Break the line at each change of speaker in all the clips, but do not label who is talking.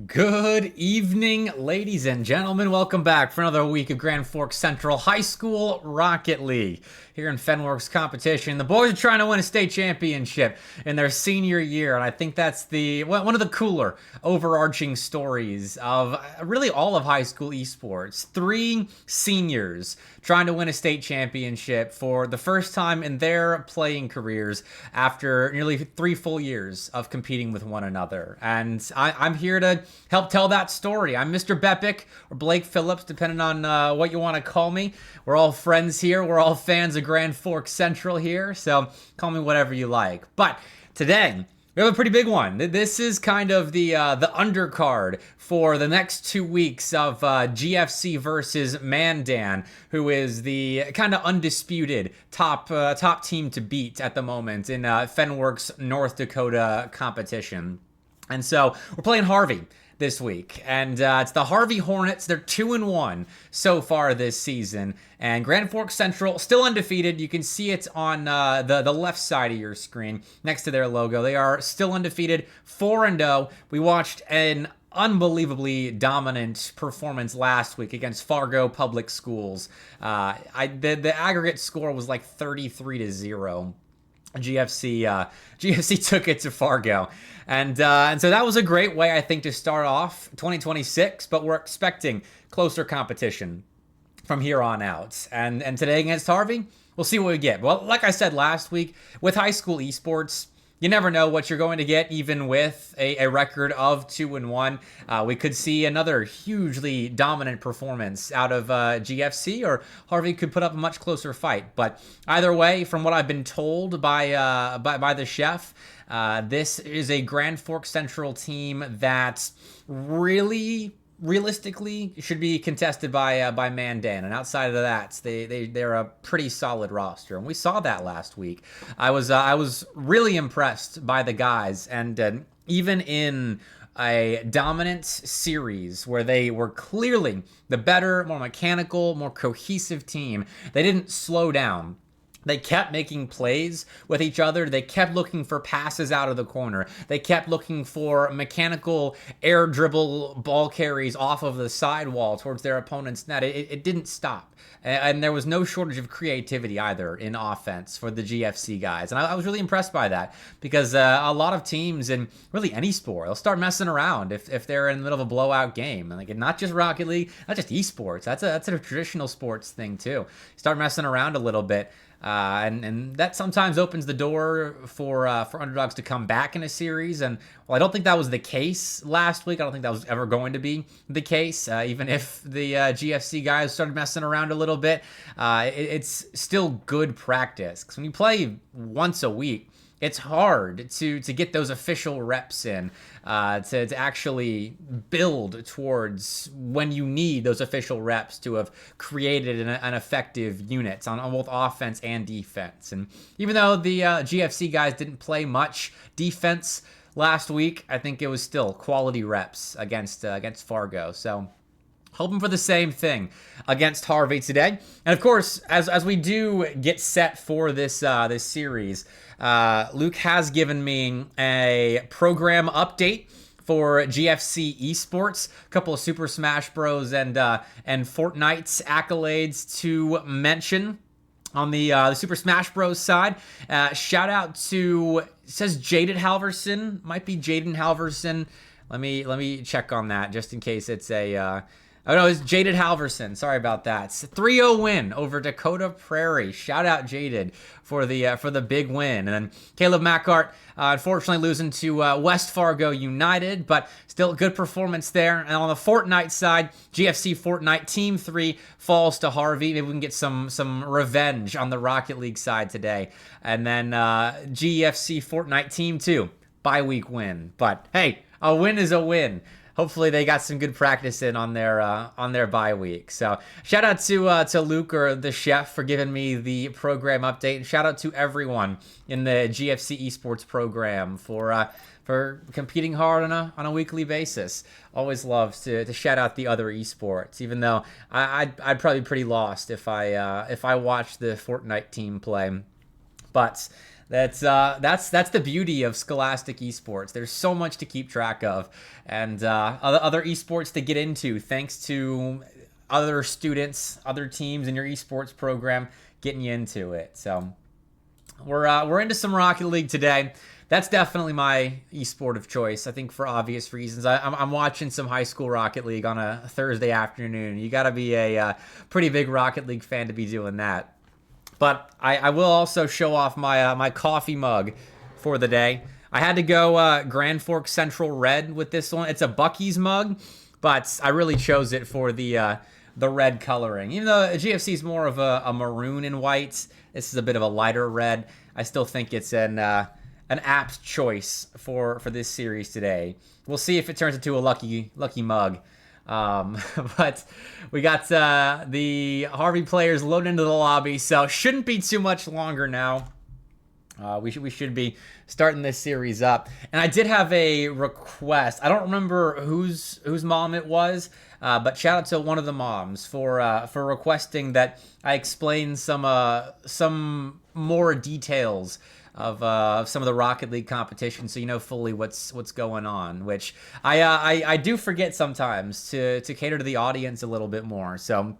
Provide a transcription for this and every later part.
Good evening, ladies and gentlemen. Welcome back for another week of Grand Forks Central High School Rocket League. Here in Fenworks competition, the boys are trying to win a state championship in their senior year, and I think that's one of the cooler overarching stories of really all of high school esports. Three seniors trying to win a state championship for the first time in their playing careers after nearly 3 full years of competing with one another. And I'm here to help tell that story. I'm Mr. Bepic or Blake Phillips, depending on what you want to call me. We're all friends here. We're all fans of Grand Forks Central here, so call me whatever you like. But today, we have a pretty big one. This is kind of the undercard for the next 2 weeks of GFC versus Mandan, who is the kind of undisputed top team to beat at the moment in Fenworks North Dakota competition. And so we're playing Harvey this week, and it's the Harvey Hornets. They're 2-1 so far this season, and Grand Forks Central still undefeated. You can see it on the left side of your screen next to their logo. They are still undefeated, 4-0. We watched an unbelievably dominant performance last week against Fargo Public Schools. The aggregate score was like 33-0. GFC took it to Fargo, and so that was a great way, I think, to start off 2026. But we're expecting closer competition from here on out. And today against Harvey, we'll see what we get. Well, like I said last week, with high school esports, you never know what you're going to get, even with a record of 2-1. We could see another hugely dominant performance out of GFC, or Harvey could put up a much closer fight. But either way, from what I've been told by the chef, this is a Grand Forks Central team that realistically should be contested by Mandan, and outside of that, they're a pretty solid roster, and we saw that last week. I was really impressed by the guys, and even in a dominant series where they were clearly the better, more mechanical, more cohesive team, they didn't slow down. They kept making plays with each other. They kept looking for passes out of the corner. They kept looking for mechanical air dribble ball carries off of the sidewall towards their opponent's net. It didn't stop. And there was no shortage of creativity either in offense for the GFC guys. And I was really impressed by that, because a lot of teams in really any sport, they'll start messing around if they're in the middle of a blowout game. And like, not just Rocket League, not just esports. That's a traditional sports thing too. Start messing around a little bit. And that sometimes opens the door for underdogs to come back in a series. And well, I don't think that was the case last week. I don't think that was ever going to be the case. Even if the GFC guys started messing around a little bit, it's still good practice. Because when you play once a week, it's hard to get those official reps in, to actually build towards when you need those official reps to have created an effective unit on both offense and defense. And even though the GFC guys didn't play much defense last week, I think it was still quality reps against Fargo. So hoping for the same thing against Harvey today. And of course, as we do get set for this series, Luke has given me a program update for GFC Esports, a couple of Super Smash Bros. and Fortnite's accolades to mention. On the Super Smash Bros. Side, shout out to, it says Jaded Halverson, might be Jaden Halverson. Let me check on that just in case it's a. Oh no, it's Jaded Halverson. Sorry about that. It's a 3-0 win over Dakota Prairie. Shout out Jaded for the big win. And then Caleb Mackart, unfortunately losing to West Fargo United, but still a good performance there. And on the Fortnite side, GFC Fortnite Team 3 falls to Harvey. Maybe we can get some revenge on the Rocket League side today. And then GFC Fortnite Team 2, bye-week win. But hey, a win is a win. Hopefully they got some good practice in on their bye week. So shout out to Luke, or the chef, for giving me the program update, and shout out to everyone in the GFC Esports program for competing hard on a weekly basis. Always love to shout out the other esports, even though I'd probably be pretty lost if I watched the Fortnite team play. But That's the beauty of Scholastic Esports. There's so much to keep track of, and other esports to get into thanks to other students, other teams in your esports program getting you into it. So we're into some Rocket League today. That's definitely my esport of choice, I think, for obvious reasons. I'm watching some high school Rocket League on a Thursday afternoon. You got to be a pretty big Rocket League fan to be doing that. But I will also show off my my coffee mug for the day. I had to go Grand Forks Central Red with this one. It's a Buc-ee's mug, but I really chose it for the red coloring. Even though GFC is more of a maroon and white, this is a bit of a lighter red. I still think it's an apt choice for this series today. We'll see if it turns into a lucky mug. But we got the Harvey players loaded into the lobby, so shouldn't be too much longer now. We should be starting this series up. And I did have a request. I don't remember whose mom it was, but shout out to one of the moms for requesting that I explain some more details of some of the Rocket League competition, so you know fully what's going on, which I do forget sometimes to cater to the audience a little bit more. So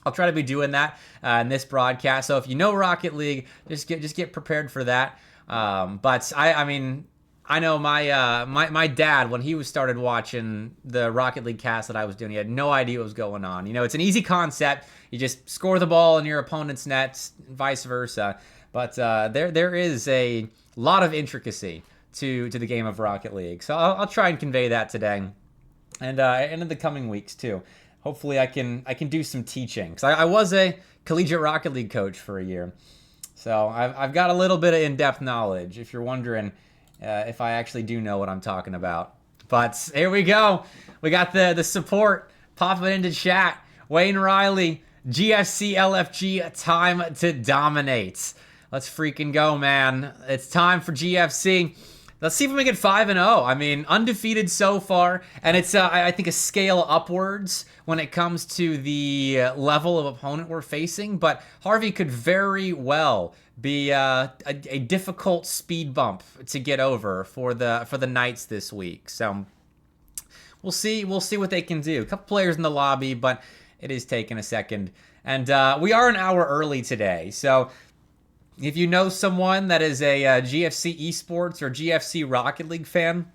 I'll try to be doing that in this broadcast. So if you know Rocket League, just get prepared for that. But I mean, I know my dad, when he started watching the Rocket League cast that I was doing, he had no idea what was going on. You know, it's an easy concept. You just score the ball in your opponent's nets, vice versa. But there is a lot of intricacy to the game of Rocket League. So I'll try and convey that today, and in the coming weeks too. Hopefully I can do some teaching, because I was a collegiate Rocket League coach for a year. So I've got a little bit of in-depth knowledge, if you're wondering if I actually do know what I'm talking about. But here we go. We got the support popping into chat. Wayne Riley, GFC LFG, time to dominate. Let's freaking go, man. It's time for GFC. Let's see if we can get 5-0. I mean, undefeated so far, and it's, I think, a scale upwards when it comes to the level of opponent we're facing, but Harvey could very well be a difficult speed bump to get over for the Knights this week. So we'll see what they can do. A couple players in the lobby, but it is taking a second. And we are an hour early today, so if you know someone that is a GFC Esports or GFC Rocket League fan,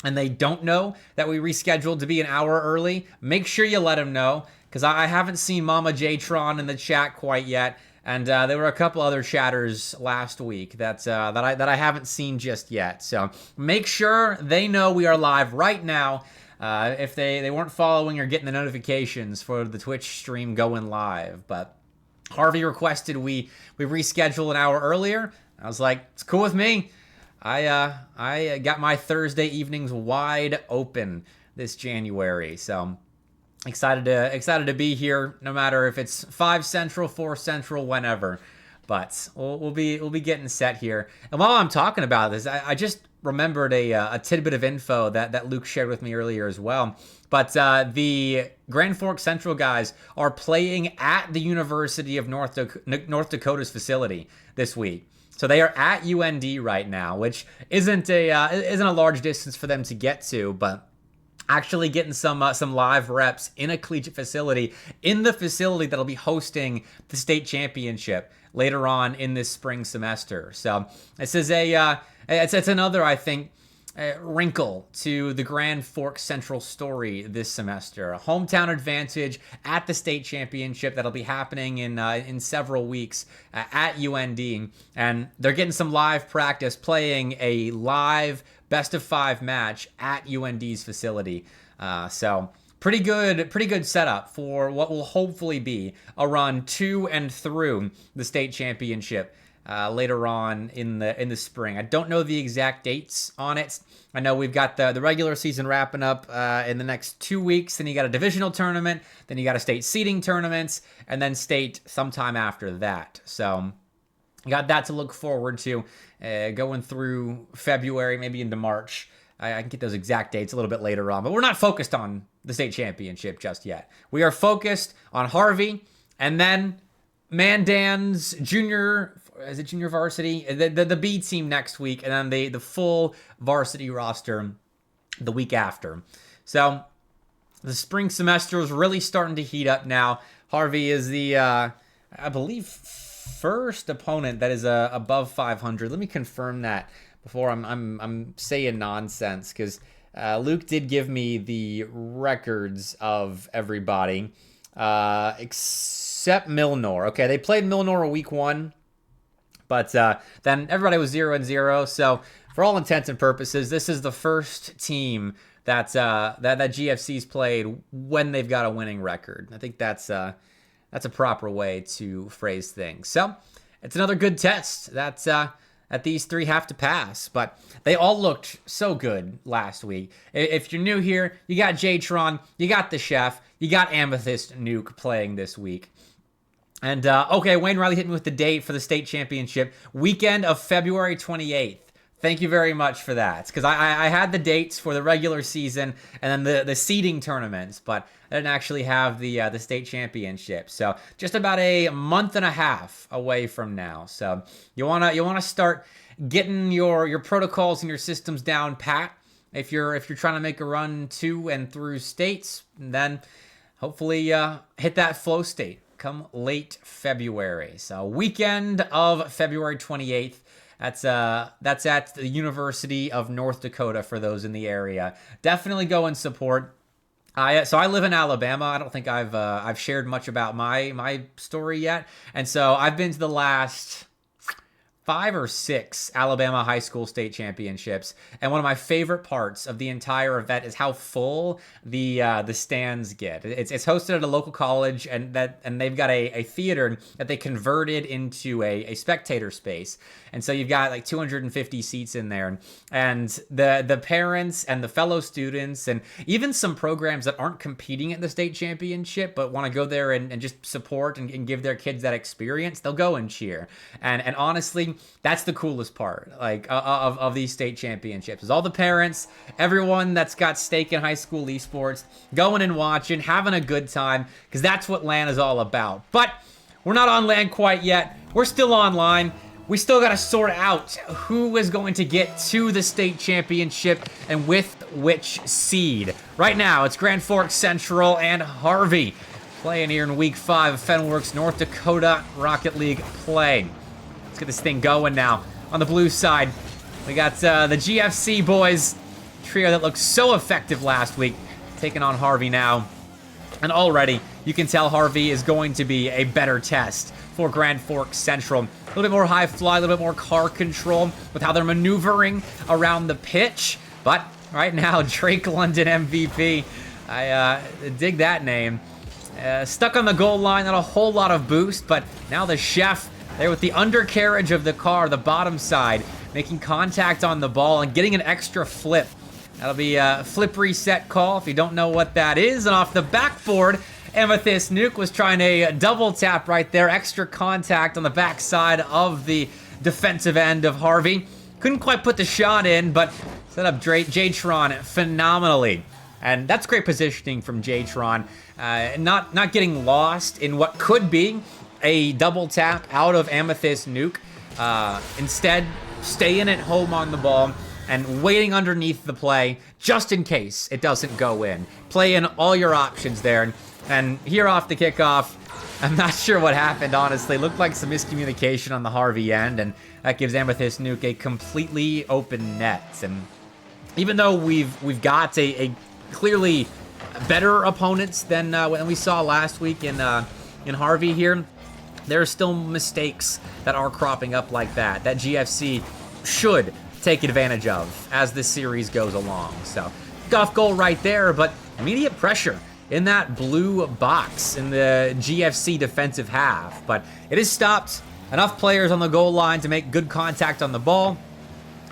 and they don't know that we rescheduled to be an hour early, make sure you let them know, because I haven't seen Mama Jtron in the chat quite yet, and there were a couple other chatters last week that I haven't seen just yet. So make sure they know we are live right now. If they weren't following or getting the notifications for the Twitch stream going live, but Harvey requested we reschedule an hour earlier. I was like, it's cool with me. I got my Thursday evenings wide open this January, so excited to be here. No matter if it's 5 Central, 4 Central, whenever. But we'll be getting set here. And while I'm talking about this, I just remembered a tidbit of info that Luke shared with me earlier as well. But the Grand Forks Central guys are playing at the University of North Dakota's facility this week. So they are at UND right now, which isn't a large distance for them to get to, but actually getting some live reps in a collegiate facility, in the facility that'll be hosting the state championship later on in this spring semester. So this is it's another, I think, wrinkle to the Grand Forks Central story this semester. A hometown advantage at the state championship that'll be happening in several weeks at UND, and they're getting some live practice playing a live best-of-5 match at UND's facility. So pretty good setup for what will hopefully be a run to and through the state championship later on in the spring. I don't know the exact dates on it. I know we've got the regular season wrapping up in the next 2 weeks. Then you got a divisional tournament. Then you got a state seeding tournament, and then state sometime after that. So you got that to look forward to going through February, maybe into March. I can get those exact dates a little bit later on, but we're not focused on the state championship just yet. We are focused on Harvey, and then Mandan's junior is it junior varsity? The B team next week, and then the full varsity roster the week after. So the spring semester is really starting to heat up now. Harvey is the, I believe, first opponent that is above 500. Let me confirm that before I'm saying nonsense, because Luke did give me the records of everybody, except Milnor. Okay, they played Milnor week 1, but then everybody was 0-0. So for all intents and purposes, this is the first team that GFC's played when they've got a winning record. I think that's a proper way to phrase things. So it's another good test that these three have to pass, but they all looked so good last week. If you're new here, you got J-Tron, you got the Chef, you got Amethyst Nuke playing this week. And, okay, Wayne Riley hit me with the date for the state championship, weekend of February 28th. Thank you very much for that, because I had the dates for the regular season and then the seeding tournaments, but I didn't actually have the state championship. So just about a month and a half away from now. So you wanna start getting your protocols and your systems down pat if you're trying to make a run to and through states. And then hopefully hit that flow state come late February. So weekend of February 28th. That's at the University of North Dakota for those in the area. Definitely go and support. So I live in Alabama. I don't think I've shared much about my story yet, and so I've been to the last 5 or 6 Alabama high school state championships, and one of my favorite parts of the entire event is how full the stands get. It's hosted at a local college, and they've got a theater that they converted into a spectator space, and so you've got like 250 seats in there, and the parents and the fellow students and even some programs that aren't competing at the state championship but want to go there and just support and give their kids that experience, they'll go and cheer. And honestly, that's the coolest part, like of these state championships, is all the parents, everyone that's got stake in high school esports, going and watching, having a good time, because that's what LAN is all about. But we're not on LAN quite yet. We're still online. We still got to sort out who is going to get to the state championship and with which seed. Right now, it's Grand Forks Central and Harvey playing here in week 5 of Fenworks North Dakota Rocket League play. Let's get this thing going now. On the blue side, we got the GFC boys, trio that looked so effective last week, taking on Harvey now. And already, you can tell Harvey is going to be a better test for Grand Forks Central. A little bit more high fly, a little bit more car control with how they're maneuvering around the pitch. But right now, Drake London MVP. I dig that name. Stuck on the goal line, not a whole lot of boost, but now the Chef there with the undercarriage of the car, the bottom side, making contact on the ball and getting an extra flip. That'll be a flip reset call if you don't know what that is. And off the backboard, Amethyst Nuke was trying a double tap right there. Extra contact on the backside of the defensive end of Harvey. Couldn't quite put the shot in, but set up J-Tron phenomenally. And that's great positioning from J-Tron. Not getting lost in what could be a double tap out of Amethyst Nuke. Instead, staying at home on the ball and waiting underneath the play just in case it doesn't go in. Playing all your options there. And here off the kickoff, I'm not sure what happened, honestly. Looked like some miscommunication on the Harvey end, and that gives Amethyst Nuke a completely open net. And even though we've got a clearly better opponents than when we saw last week in Harvey here, there are still mistakes that are cropping up like that GFC should take advantage of as this series goes along. So, golf goal right there, but immediate pressure in that blue box in the GFC defensive half. But it has stopped enough players on the goal line to make good contact on the ball,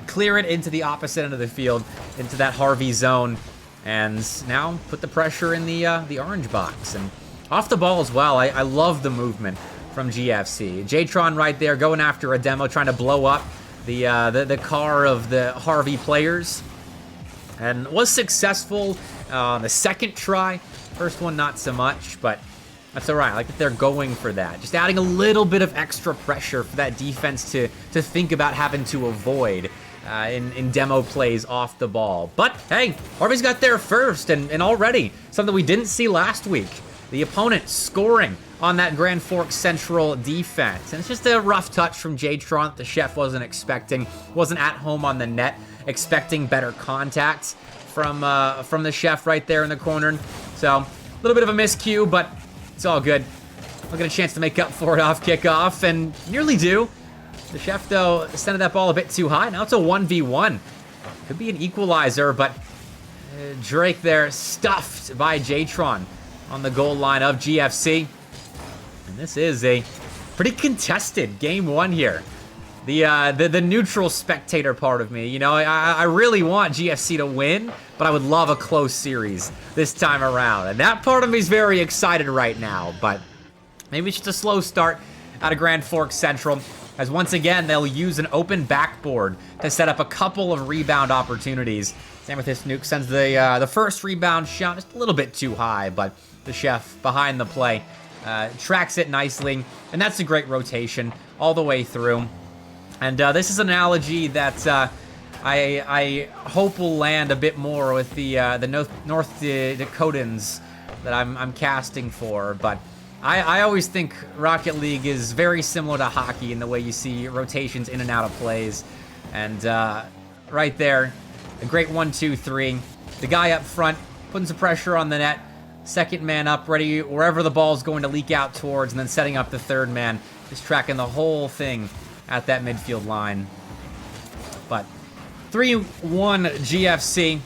clear it into the opposite end of the field, into that Harvey zone, and now put the pressure in the orange box. And off the ball as well, I love the movement from GFC. J-Tron right there going after a demo, trying to blow up the car of the Harvey players, and was successful on the second try. First one not so much, but That's all right. I like that they're going for that. Just adding a little bit of extra pressure for that defense to think about having to avoid in demo plays off the ball. But, hey, Harvey's got there first, and already something we didn't see last week. The opponent scoring on that Grand Forks Central defense. And it's just a rough touch from J-Tron that the chef wasn't expecting. Wasn't at home on the net, expecting better contact from the chef right there in the corner. So, a little bit of a miscue, but it's all good. We'll get a chance to make up for it off kickoff, and nearly do. The chef, though, sent that ball a bit too high. Now it's a 1v1. Could be an equalizer, but Drake there stuffed by J-Tron on the goal line of GFC. And this is a pretty contested game one here. The neutral spectator part of me, you know, I really want GFC to win, but I would love a close series this time around. And that part of me is very excited right now, but maybe it's just a slow start out of Grand Forks Central, as once again, they'll use an open backboard to set up a couple of rebound opportunities. Same with this nuke, sends the first rebound shot just a little bit too high, but the chef behind the play tracks it nicely, and that's a great rotation all the way through. And this is an analogy that I hope will land a bit more with the North Dakotans that I'm casting for, but I always think Rocket League is very similar to hockey in the way you see rotations in and out of plays. And right there, a great 1-2-3. The guy up front putting some pressure on the net. Second man up, ready wherever the ball's going to leak out towards, and then setting up the third man. Just tracking the whole thing at that midfield line. But 3-1 GFC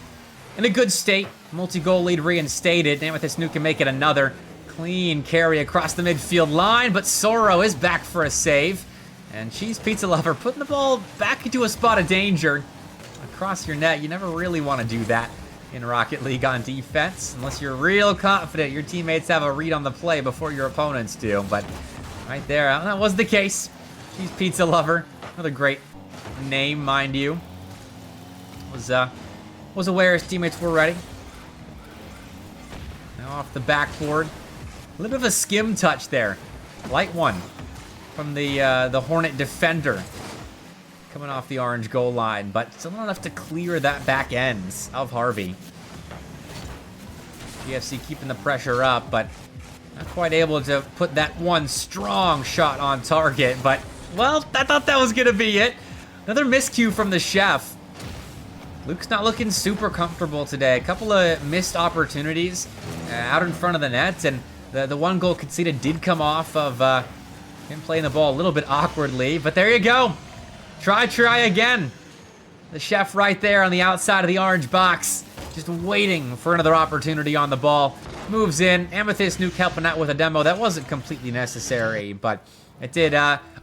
in a good state. Multi-goal lead reinstated. And with this nuke can make it another. Clean carry across the midfield line, but Soro is back for a save. And Cheese Pizza Lover putting the ball back into a spot of danger. Across your net, you never really want to do that in Rocket League on defense, unless you're real confident your teammates have a read on the play before your opponents do. But right there, that was the case. Cheese Pizza Lover, another great name, mind you. Was aware his teammates were ready. Now off the backboard. A little bit of a skim touch there. Light one from the Hornet defender. Coming off the orange goal line, but still not enough to clear that back ends of Harvey. GFC keeping the pressure up, but not quite able to put that one strong shot on target. But, well, I thought that was going to be it. Another miscue from the chef. Luke's not looking super comfortable today. A couple of missed opportunities out in front of the net, and the one goal conceded did come off of him playing the ball a little bit awkwardly. But there you go. Try again. The chef right there on the outside of the orange box, just waiting for another opportunity on the ball. Moves in. Amethyst Nuke helping out with a demo. That wasn't completely necessary, but it did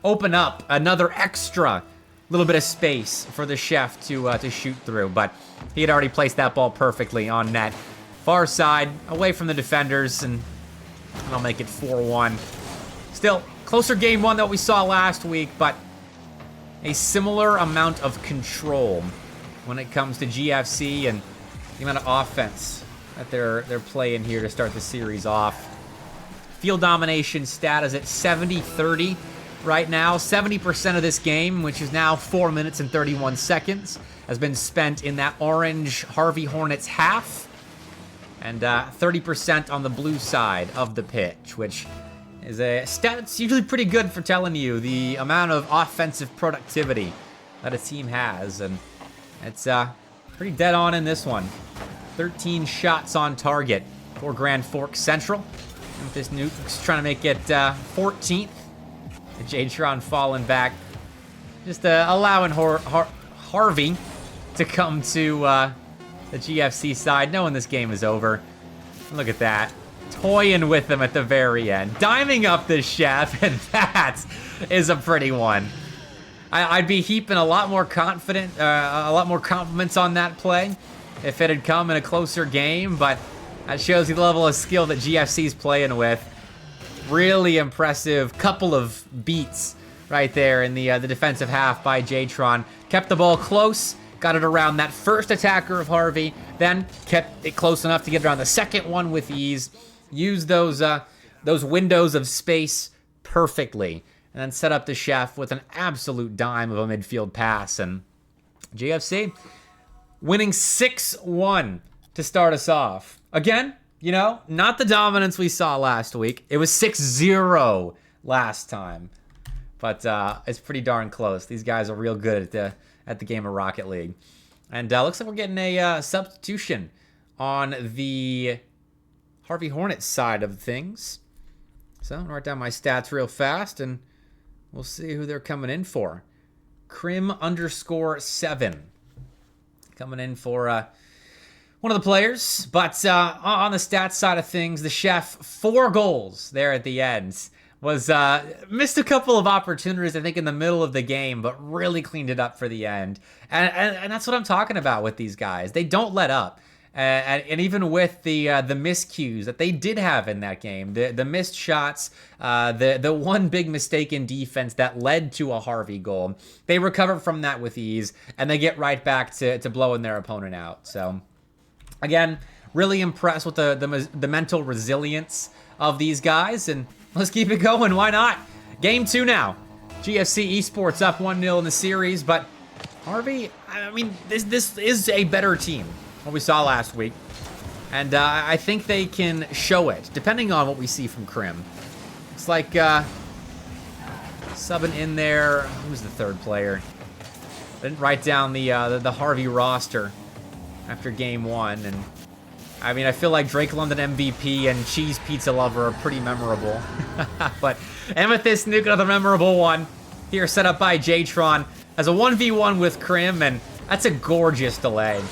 open up another extra little bit of space for the chef to shoot through. But he had already placed that ball perfectly on net. Far side, away from the defenders, and I'll make it 4-1. Still, closer game one than what we saw last week, but a similar amount of control when it comes to GFC and the amount of offense that they're playing here to start the series off. Field domination stat is at 70-30 right now. 70% of this game, which is now 4 minutes and 31 seconds, has been spent in that orange Harvey Hornets half, and 30% on the blue side of the pitch, which is a stat that's usually pretty good for telling you the amount of offensive productivity that a team has. And it's pretty dead on in this one. 13 shots on target for Grand Forks Central. And with this nuke, trying to make it 14th. J-Tron falling back. Just allowing Harvey to come to the GFC side, knowing this game is over. Look at that. Toying with them at the very end. Diming up the chef, and that is a pretty one. I'd be heaping a lot more compliments on that play if it had come in a closer game, but that shows you the level of skill that GFC's playing with. Really impressive couple of beats right there in the defensive half by J-Tron. Kept the ball close, got it around that first attacker of Harvey, then kept it close enough to get around the second one with ease. Used those those windows of space perfectly, and then set up the chef with an absolute dime of a midfield pass. And GFC winning 6-1 to start us off. Again, you know, not the dominance we saw last week. It was 6-0 last time. But it's pretty darn close. These guys are real good at the game of Rocket League. And looks like we're getting a substitution on the Harvey Hornets side of things. So I'm going to write down my stats real fast, and we'll see who they're coming in for. Crim_7 coming in for one of the players. But on the stats side of things, the chef, 4 goals there at the end. Was missed a couple of opportunities, I think, in the middle of the game, but really cleaned it up for the end. And that's what I'm talking about with these guys. They don't let up. And even with the miscues that they did have in that game, the missed shots, the one big mistake in defense that led to a Harvey goal, they recover from that with ease, and they get right back to blowing their opponent out. So, again, really impressed with the mental resilience of these guys, and let's keep it going. Why not? Game 2 now. GFC Esports up 1-0 in the series, but Harvey, I mean, this is a better team than we saw last week, and I think they can show it, depending on what we see from Crim. It's like subbing in there. Who's the third player? I didn't write down the Harvey roster after game 1, and I mean, I feel like Drake London MVP and Cheese Pizza Lover are pretty memorable. But Amethyst Nuke, another memorable one. Here set up by Jtron as a 1v1 with Crim, and that's a gorgeous delay.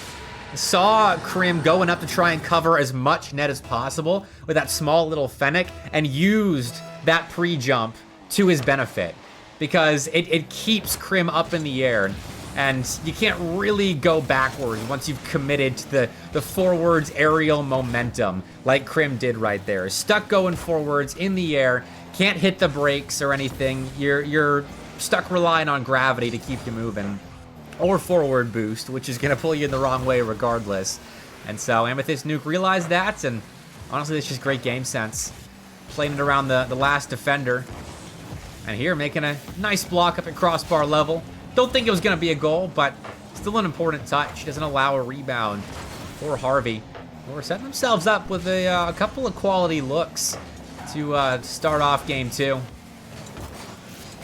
Saw Crim going up to try and cover as much net as possible with that small little Fennec, and used that pre-jump to his benefit, because it keeps Crim up in the air. And you can't really go backwards once you've committed to the forwards aerial momentum like Crim did right there. Stuck going forwards in the air, can't hit the brakes or anything. You're stuck relying on gravity to keep you moving, or forward boost, which is going to pull you in the wrong way regardless. And so Amethyst Nuke realized that, and honestly, it's just great game sense. Playing it around the last defender. And here making a nice block up at crossbar level. Don't think it was going to be a goal, but still an important touch. Doesn't allow a rebound for Harvey. We're setting themselves up with a couple of quality looks to start off game 2.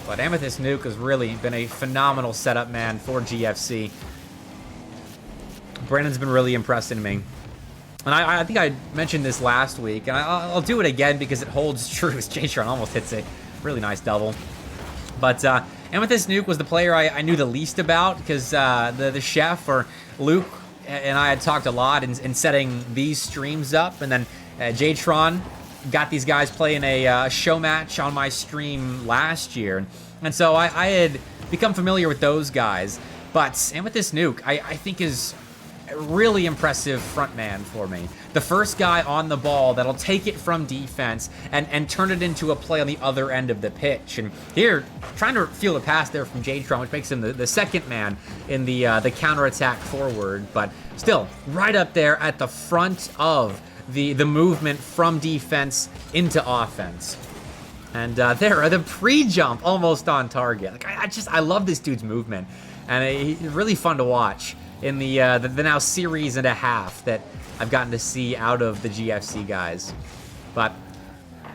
But Amethyst Nuke has really been a phenomenal setup man for GFC. Brandon's been really impressing me. And I think I mentioned this last week, and I'll do it again because it holds true. Jtron almost hits a really nice double. But Amethyst Nuke was the player I knew the least about, because the chef, or Luke, and I had talked a lot in setting these streams up. And then Jtron got these guys playing a show match on my stream last year. And so I had become familiar with those guys. But Amethyst Nuke, I think, is a really impressive front man for me. The first guy on the ball that'll take it from defense and turn it into a play on the other end of the pitch. And here, trying to feel the pass there from Jtron, which makes him the second man in the counterattack forward. But still, right up there at the front of the movement from defense into offense. And there, the pre-jump almost on target. Like, I love this dude's movement, and he's really fun to watch in the now series and a half that I've gotten to see out of the GFC guys. But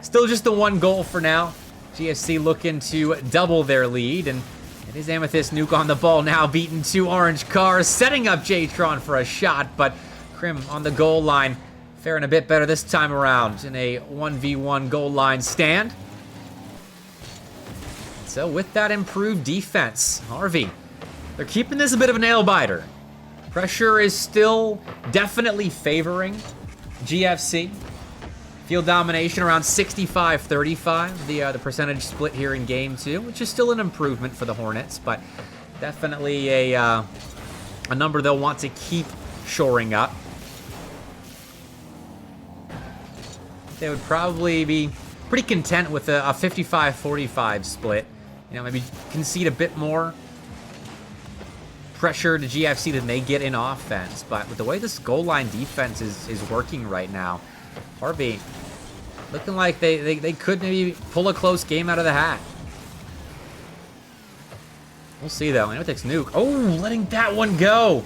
still just the 1 goal for now. GFC looking to double their lead, and it is Amethyst Nuke on the ball now, beating 2 orange cars, setting up Jtron for a shot, but Crim on the goal line, faring a bit better this time around in a 1v1 goal line stand. So with that improved defense, Harvey, they're keeping this a bit of a nail-biter. Pressure is still definitely favoring GFC. Field domination around 65-35, the percentage split here in game 2, which is still an improvement for the Hornets, but definitely a number they'll want to keep shoring up. They would probably be pretty content with a 55-45 split. You know, maybe concede a bit more pressure to GFC than they get in offense. But with the way this goal line defense is working right now, Harvey Looking like they could maybe pull a close game out of the hat. We'll see, though. Animotics nuke. Oh, letting that one go.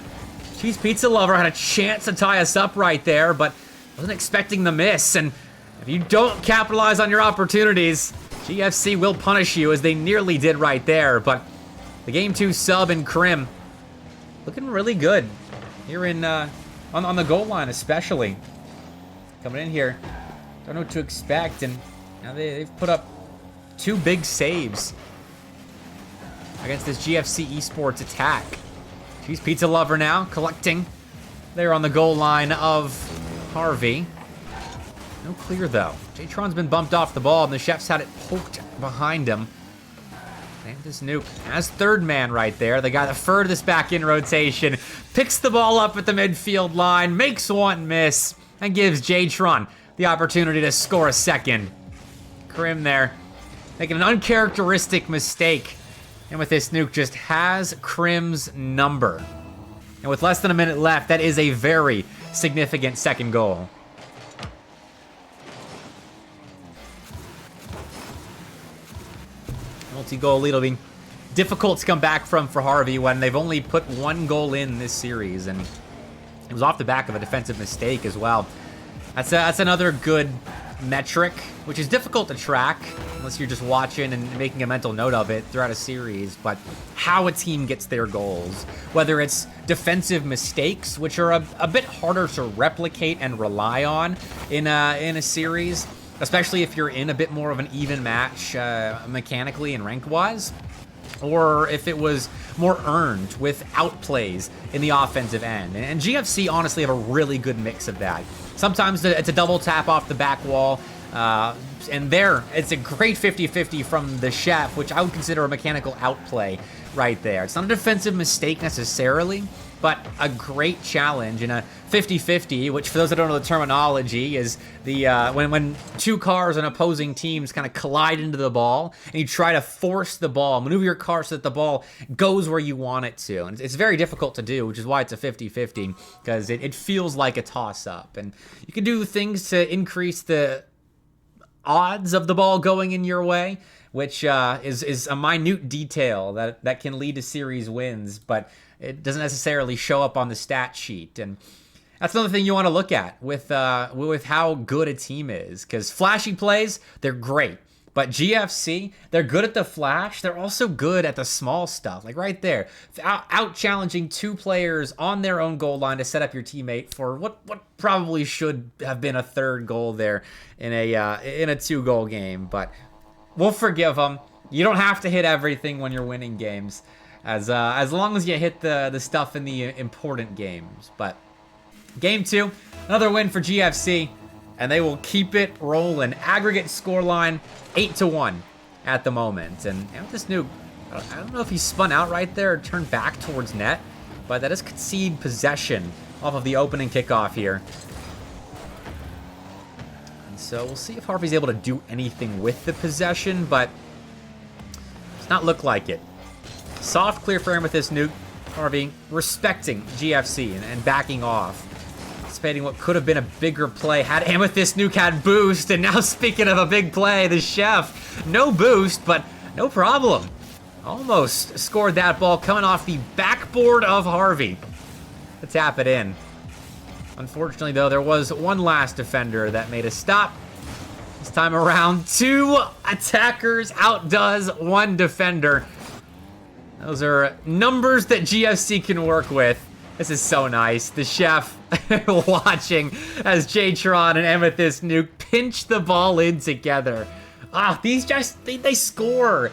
Cheese Pizza Lover had a chance to tie us up right there, but wasn't expecting the miss. And if you don't capitalize on your opportunities, GFC will punish you, as they nearly did right there. But the Game 2 sub and Crim looking really good here in on the goal line, especially. Coming in here. Don't know what to expect, and now they've put up 2 big saves against this GFC Esports attack. Cheese Pizza Lover now collecting there on the goal line of Harvey. No clear, though. J-Tron's been bumped off the ball, and the Chef's had it poked behind him. And this nuke as third man right there, the guy the furthest back in rotation, picks the ball up at the midfield line, makes one miss, and gives J-Tron the opportunity to score a second. Crim there, making an uncharacteristic mistake. And with this nuke, just has Crim's number. And with less than a minute left, that is a very significant second goal. Multi-goal lead will be difficult to come back from for Harvey when they've only put 1 goal in this series. And it was off the back of a defensive mistake as well. That's another good metric, which is difficult to track unless you're just watching and making a mental note of it throughout a series. But how a team gets their goals, whether it's defensive mistakes, which are a bit harder to replicate and rely on in a series, especially if you're in a bit more of an even match mechanically and rank-wise, or if it was more earned with outplays in the offensive end. And GFC honestly have a really good mix of that. Sometimes it's a double tap off the back wall, and there, it's a great 50-50 from the Chef, which I would consider a mechanical outplay right there. It's not a defensive mistake necessarily, but a great challenge in a 50-50, which for those that don't know the terminology is the when 2 cars on opposing teams kind of collide into the ball, and you try to force the ball, maneuver your car so that the ball goes where you want it to. And it's very difficult to do, which is why it's a 50-50, because it feels like a toss-up. And you can do things to increase the odds of the ball going in your way, which is a minute detail that can lead to series wins, but it doesn't necessarily show up on the stat sheet. And that's another thing you want to look at with how good a team is, because flashy plays, they're great. But GFC, they're good at the flash. They're also good at the small stuff, like right there, out challenging 2 players on their own goal line to set up your teammate for what probably should have been a 3rd goal there in a 2-goal game. But we'll forgive them. You don't have to hit everything when you're winning games, as long as you hit the stuff in the important games. But Game 2, another win for GFC, and they will keep it rolling. Aggregate scoreline 8-1 at the moment. And with this nuke, I don't know if he spun out right there or turned back towards net, but that is concede possession off of the opening kickoff here. And so we'll see if Harvey's able to do anything with the possession, but does not look like it. Soft clear frame with this nuke. Harvey respecting GFC and backing off. Anticipating what could have been a bigger play had Amethyst Nuke had boost. And now, speaking of a big play, the Chef, no boost, but no problem. Almost scored that ball coming off the backboard of Harvey to tap it in. Unfortunately, though, there was one last defender that made a stop. This time around, 2 attackers outdoes 1 defender. Those are numbers that GFC can work with. This is so nice. The Chef watching as J-Tron and Amethyst Nuke pinch the ball in together. These just, they score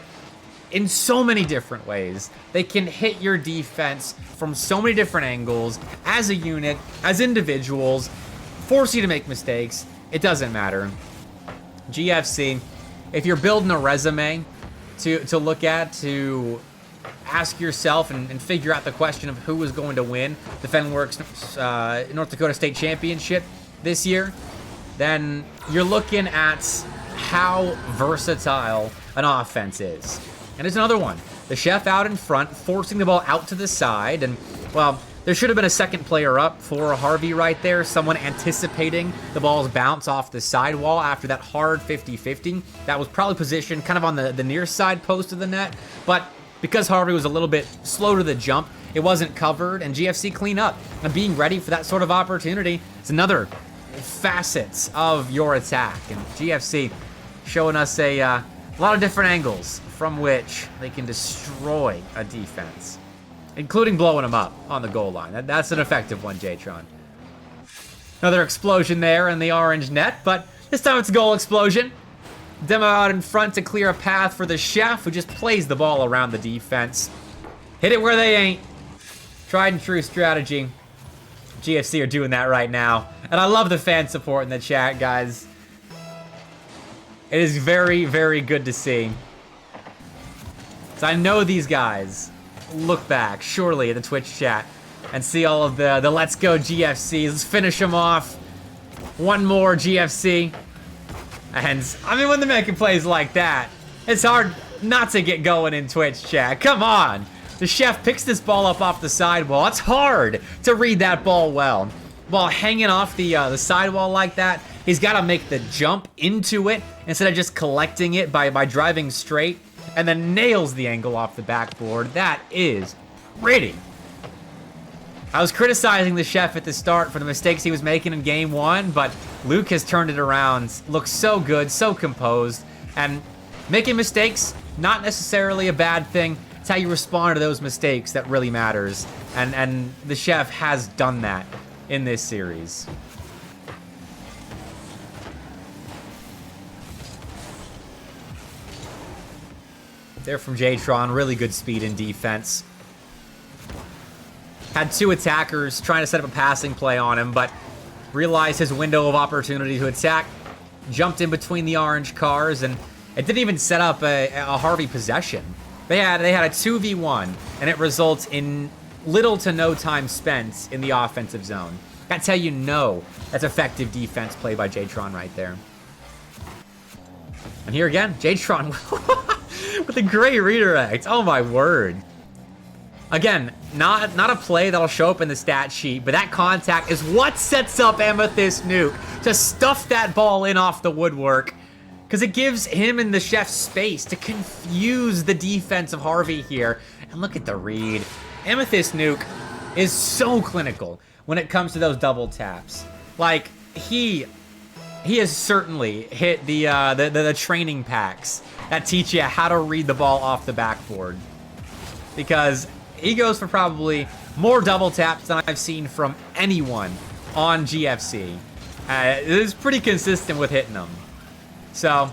in so many different ways. They can hit your defense from so many different angles, as a unit, as individuals, force you to make mistakes. It doesn't matter. GFC, if you're building a resume to look at, to ask yourself and figure out the question of who is going to win the Fenworks North Dakota State Championship this year, then you're looking at how versatile an offense is. And there's another one. The Chef out in front, forcing the ball out to the side, and, well, There should have been a second player up for Harvey right there. Someone anticipating the ball's bounce off the sidewall after that hard 50-50. That was probably positioned kind of on the near side post of the net. But because Harvey was a little bit slow to the jump, it wasn't covered, and GFC clean up. And being ready for that sort of opportunity is another facets of your attack. And GFC showing us a lot of different angles from which they can destroy a defense, including blowing them up on the goal line. That's an effective one, Jtron. Another explosion there in the orange net, but this time it's a goal explosion. Demo out in front to clear a path for the chef, who just plays the ball around the defense. Hit it where they ain't. Tried and true strategy. GFC are doing that right now. And I love the fan support in the chat, guys. It is very, very good to see. So I know these guys look back, surely, at the Twitch chat and see all of the Let's Go GFCs. Let's finish them off. One more GFC. And, I mean, when they're making plays like that, it's hard not to get going in Twitch chat. Come on. The chef picks this ball up off the sidewall. It's hard to read that ball well. Ball hanging off the sidewall like that, he's got to make the jump into it instead of just collecting it by driving straight, and then nails the angle off the backboard. That is pretty. I was criticizing the chef at the start for the mistakes he was making in game one, but Luke has turned it around. Looks so good, so composed, and making mistakes, not necessarily a bad thing. It's how you respond to those mistakes that really matters, and the chef has done that in this series. There from Jtron, really good speed and defense. Had two attackers trying to set up a passing play on him, but realized his window of opportunity to attack, jumped in between the orange cars, and it didn't even set up a Harvey possession. They had a 2v1, and it results in little to no time spent in the offensive zone. That's how you know that's effective defense play by Jtron right there. And here again, Jtron with a great redirect. Oh my word. Again, not a play that'll show up in the stat sheet, but that contact is what sets up Amethyst Nuke to stuff that ball in off the woodwork, because it gives him and the chef space to confuse the defense of Harvey here. And look at the read. Amethyst Nuke is so clinical when it comes to those double taps. Like, he has certainly hit the training packs that teach you how to read the ball off the backboard, because he goes for probably more double taps than I've seen from anyone on GFC. It is pretty consistent with hitting them. So,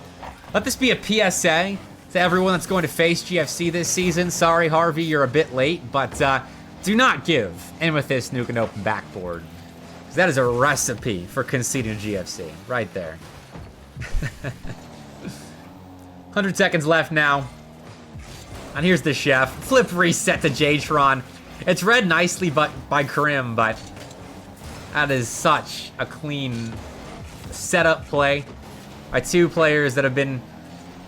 let this be a PSA to everyone that's going to face GFC this season. Sorry, Harvey, you're a bit late, but do not give Amethyst Nuke an open backboard, because that is a recipe for conceding GFC right there. 100 seconds left now. And here's the chef. Flip reset to Jtron. It's read nicely by Krim, but that is such a clean setup play by two players that have been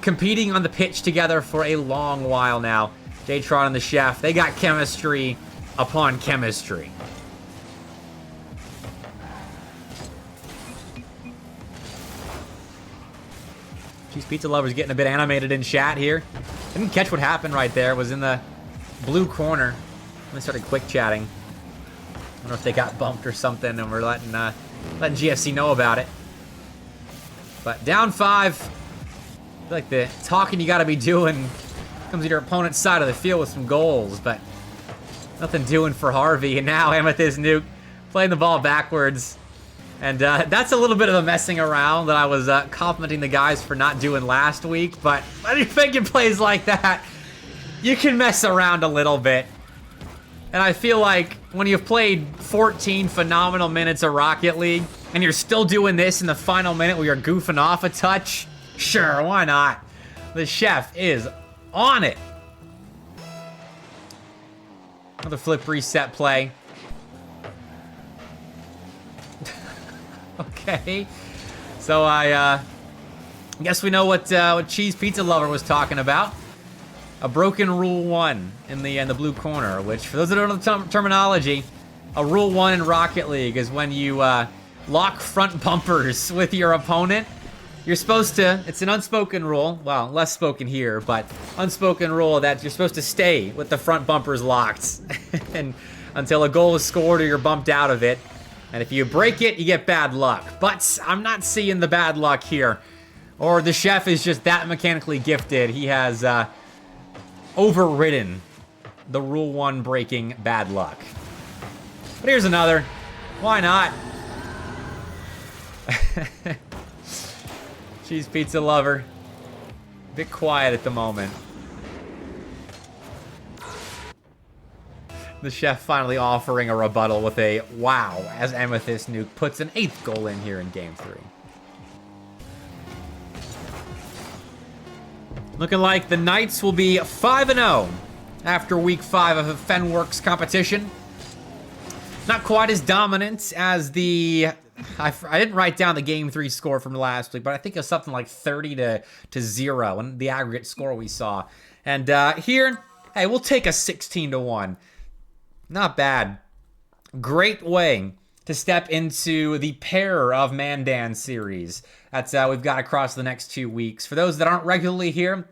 competing on the pitch together for a long while now. Jtron and the chef, they got chemistry upon chemistry. Cheese Pizza Lover's getting a bit animated in chat here. Didn't catch what happened right there. It was in the blue corner when they started quick chatting. I don't know if they got bumped or something, and we're letting GFC know about it. But down 5. I feel like the talking you got to be doing comes to your opponent's side of the field with some goals, but nothing doing for Harvey. And now Amethyst Nuke playing the ball backwards. And that's a little bit of a messing around that I was complimenting the guys for not doing last week. But when you're making plays like that, you can mess around a little bit. And I feel like when you've played 14 phenomenal minutes of Rocket League and you're still doing this in the final minute where you're goofing off a touch, sure, why not? The chef is on it. Another flip reset play. Okay, so I guess we know what Cheese Pizza Lover was talking about. A broken rule 1 in the blue corner, which, for those that don't know the terminology, a Rule 1 in Rocket League is when you lock front bumpers with your opponent. You're supposed to, it's an unspoken rule, well, less spoken here, but unspoken rule that you're supposed to stay with the front bumpers locked and until a goal is scored or you're bumped out of it. And if you break it, you get bad luck. But I'm not seeing the bad luck here. Or the chef is just that mechanically gifted. He has overridden the Rule 1 breaking bad luck. But here's another. Why not? Cheese pizza lover. Bit quiet at the moment. The chef finally offering a rebuttal with a wow as Amethyst Nuke puts an 8th goal in here in Game 3. Looking like the Knights will be 5-0 after Week 5 of the Fenworks competition. Not quite as dominant as the... I didn't write down the Game 3 score from last week, but I think it was something like 30-0 and the aggregate score we saw. And here, hey, we'll take a 16-1. Not bad. Great way to step into the pair of Mandan series that's we've got across the next 2 weeks. For those that aren't regularly here,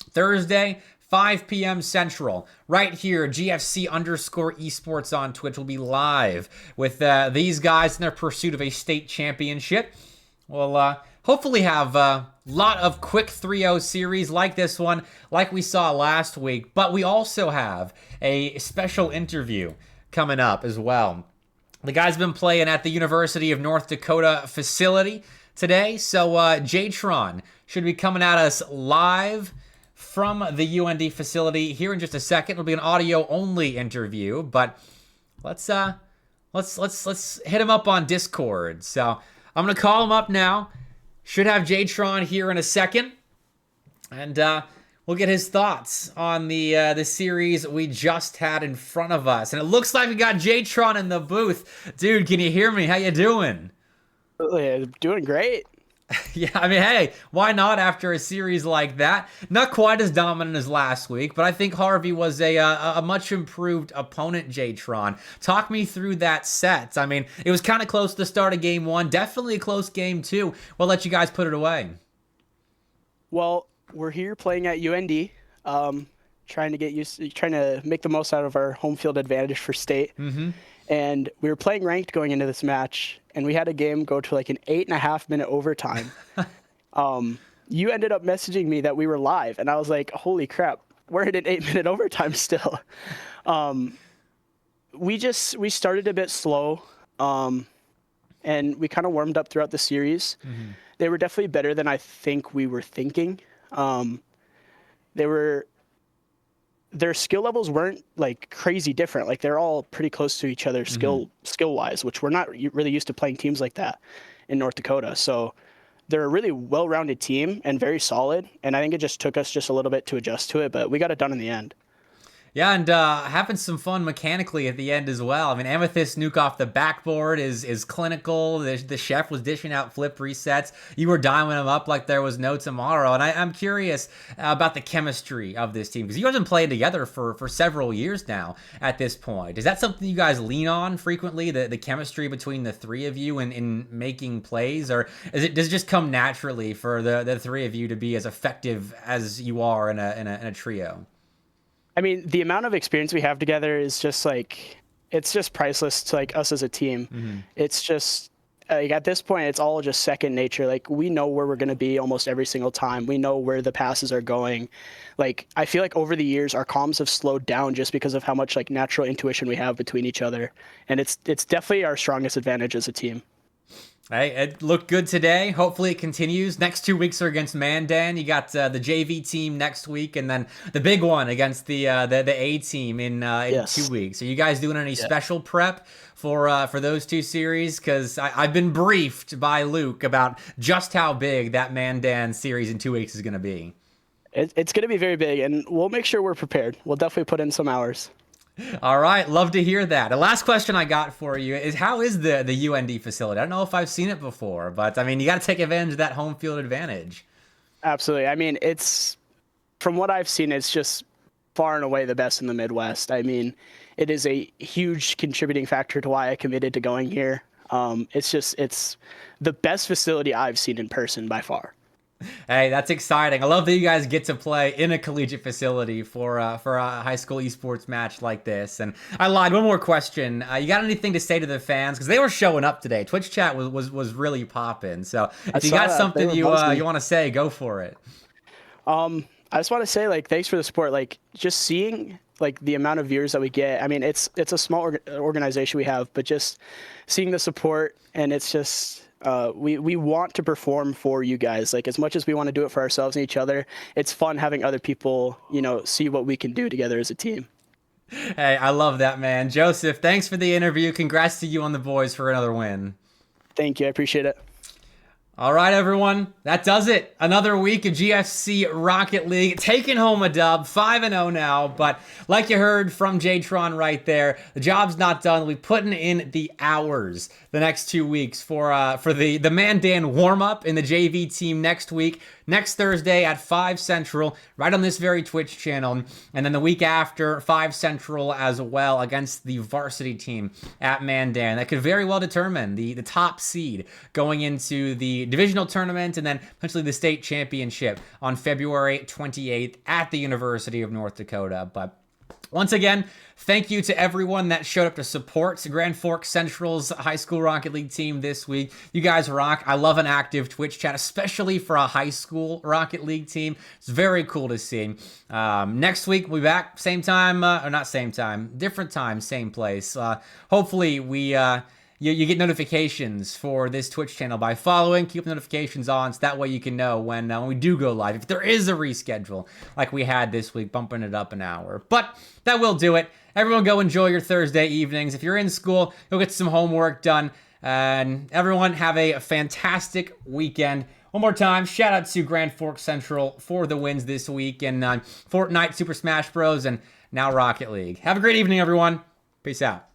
Thursday, 5 p.m. Central, right here, GFC_esports on Twitch will be live with these guys in their pursuit of a state championship. We'll hopefully have a lot of quick 3-0 series like this one, like we saw last week, but we also have a special interview coming up as well. The guy's been playing at the University of North Dakota facility today, so Jtron should be coming at us live from the UND facility here in just a second. It'll be an audio-only interview, but let's hit him up on Discord. So I'm gonna call him up now. Should have Jtron here in a second, and we'll get his thoughts on the series we just had in front of us. And it looks like we got Jtron in the booth, dude. Can you hear me? How you doing?
Doing great.
Yeah, I mean, hey, why not after a series like that? Not quite as dominant as last week, but I think Harvey was a much improved opponent, Jtron. Talk me through that set. I mean, it was kind of close to the start of Game 1, definitely a close Game 2. We'll let you guys put it away.
Well, we're here playing at UND, trying to make the most out of our home field advantage for state.
Mm-hmm.
And we were playing ranked going into this match, and we had a game go to like an 8.5-minute overtime. You ended up messaging me that we were live, and I was like, holy crap, we're in an 8-minute overtime still. We started a bit slow, and we kind of warmed up throughout the series. Mm-hmm. They were definitely better than I think we were thinking. Their skill levels weren't like crazy different. Like they're all pretty close to each other skill wise, which we're not really used to playing teams like that in North Dakota. So they're a really well-rounded team and very solid. And I think it just took us just a little bit to adjust to it, but we got it done in the end.
Yeah, and having some fun mechanically at the end as well. I mean, Amethyst Nuke off the backboard is clinical. The chef was dishing out flip resets. You were dialing him up like there was no tomorrow. And I'm curious about the chemistry of this team, because you guys have been playing together for several years now at this point. Is that something you guys lean on frequently, the chemistry between the three of you in making plays? Or does it just come naturally for the three of you to be as effective as you are in a trio?
I mean, the amount of experience we have together is just like, it's just priceless to like us as a team. Mm-hmm. It's just like at this point, it's all just second nature. Like we know where we're going to be almost every single time. We know where the passes are going. Like, I feel like over the years, our comms have slowed down just because of how much like natural intuition we have between each other. And it's definitely our strongest advantage as a team.
Hey, it looked good today. Hopefully it continues. Next 2 weeks are against Mandan. You got the JV team next week, and then the big one against the A team in
yes.
2 weeks. Are you guys doing any special prep for those two series? Because I've been briefed by Luke about just how big that Mandan series in 2 weeks is going to be.
It's going to be very big, and we'll make sure we're prepared. We'll definitely put in some hours.
All right, love to hear that. The last question I got for you is, how is the UND facility? I don't know if I've seen it before, but I mean, you got to take advantage of that home field advantage.
Absolutely. I mean, it's, from what I've seen, it's just far and away the best in the Midwest. I mean, it is a huge contributing factor to why I committed to going here. It's the best facility I've seen in person by far.
Hey, that's exciting. I love that you guys get to play in a collegiate facility for a high school esports match like this. And I lied. One more question. You got anything to say to the fans? Because they were showing up today. Twitch chat was really popping. So if you got something you want to say, go for it.
I just want to say, like, thanks for the support. Like, just seeing like the amount of viewers that we get. I mean, it's a small organization we have, but just seeing the support, and it's just we want to perform for you guys. Like, as much as we want to do it for ourselves and each other, it's fun having other people, you know, see what we can do together as a team.
Hey, I love that, man. Joseph, thanks for the interview. Congrats to you on the boys for another win.
Thank you. I appreciate it.
All right, everyone. That does it. Another week of GFC Rocket League. Taking home a dub, 5-0 now. But like you heard from Jtron right there, the job's not done. We'll be putting in the hours the next 2 weeks for the Mandan warm-up in the JV team next week. Next Thursday at 5 Central, right on this very Twitch channel. And then the week after, 5 Central as well, against the varsity team at Mandan. That could very well determine the top seed going into the divisional tournament and then potentially the state championship on February 28th at the University of North Dakota. But once again, thank you to everyone that showed up to support Grand Forks Central's High School Rocket League team this week. You guys rock. I love an active Twitch chat, especially for a high school Rocket League team. It's very cool to see. Next week, we'll be back, same time, or not same time, different time, same place. Hopefully, you get notifications for this Twitch channel by following. Keep the notifications on so that way you can know when we do go live. If there is a reschedule like we had this week, bumping it up an hour. But that will do it. Everyone go enjoy your Thursday evenings. If you're in school, go get some homework done. And everyone have a fantastic weekend. One more time, shout out to Grand Forks Central for the wins this week in Fortnite, Super Smash Bros. And now Rocket League. Have a great evening, everyone. Peace out.